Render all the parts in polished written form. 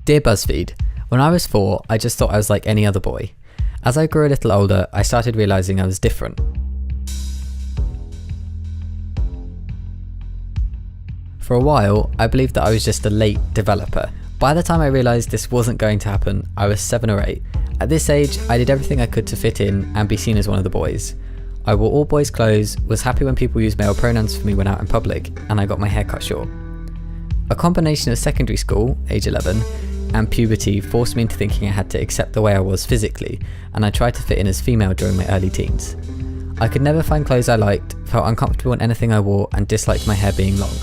Dear BuzzFeed, when I was 4, I just thought I was like any other boy. As I grew a little older, I started realising I was different. For a while, I believed that I was just a late developer. By the time I realised this wasn't going to happen, I was 7 or 8. At this age, I did everything I could to fit in and be seen as one of the boys. I wore all boys' clothes, was happy when people used male pronouns for me when out in public, and I got my hair cut short. A combination of secondary school, age 11, and puberty forced me into thinking I had to accept the way I was physically, and I tried to fit in as female during my early teens. I could never find clothes I liked, felt uncomfortable in anything I wore, and disliked my hair being long.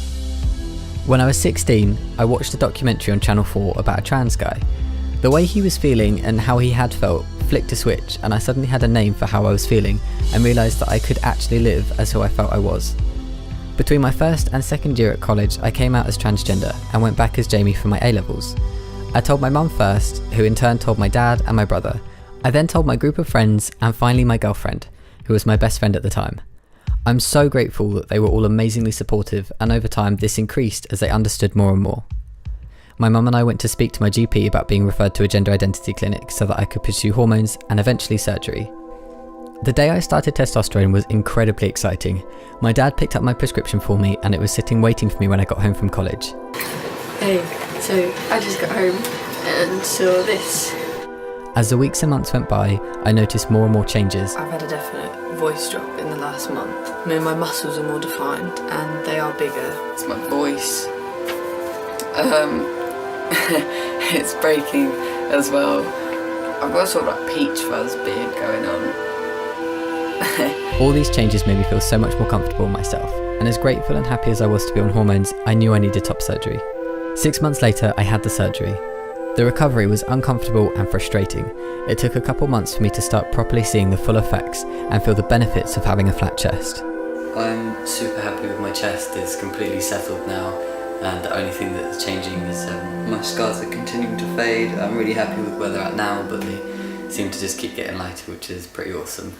When I was 16, I watched a documentary on Channel 4 about a trans guy. The way he was feeling and how he had felt flicked a switch, and I suddenly had a name for how I was feeling and realised that I could actually live as who I felt I was. Between my first and second year at college, I came out as transgender and went back as Jamie for my A-levels. I told my mum first, who in turn told my dad and my brother. I then told my group of friends and finally my girlfriend, who was my best friend at the time. I'm so grateful that they were all amazingly supportive, and over time this increased as they understood more and more. My mum and I went to speak to my GP about being referred to a gender identity clinic so that I could pursue hormones and eventually surgery. The day I started testosterone was incredibly exciting. My dad picked up my prescription for me and it was sitting waiting for me when I got home from college. Hey, so I just got home and saw this. As the weeks and months went by, I noticed more and more changes. I've had a definite voice drop in the last month. I mean, my muscles are more defined and they are bigger. It's my voice. It's breaking as well. I've got sort of like peach fuzz beard going on. All these changes made me feel so much more comfortable in myself, and as grateful and happy as I was to be on hormones, I knew I needed top surgery. 6 months later, I had the surgery. The recovery was uncomfortable and frustrating. It took a couple months for me to start properly seeing the full effects and feel the benefits of having a flat chest. I'm super happy with my chest. It's completely settled now, and the only thing that's changing is my scars are continuing to fade. I'm really happy with where they're at now, but they seem to just keep getting lighter, which is pretty awesome.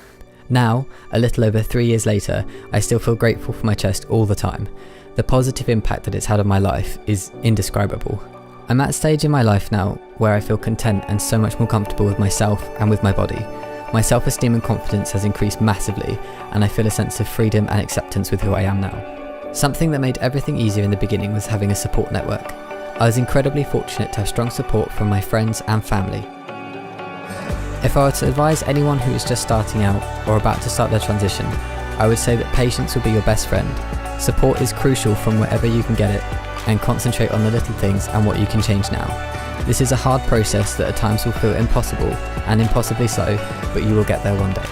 Now, a little over 3 years later, I still feel grateful for my chest all the time. The positive impact that it's had on my life is indescribable. I'm at a stage in my life now where I feel content and so much more comfortable with myself and with my body. My self-esteem and confidence has increased massively, and I feel a sense of freedom and acceptance with who I am now. Something that made everything easier in the beginning was having a support network. I was incredibly fortunate to have strong support from my friends and family. If I were to advise anyone who is just starting out or about to start their transition, I would say that patience will be your best friend. Support is crucial from wherever you can get it, and concentrate on the little things and what you can change now. This is a hard process that at times will feel impossible, and impossibly so, but you will get there one day.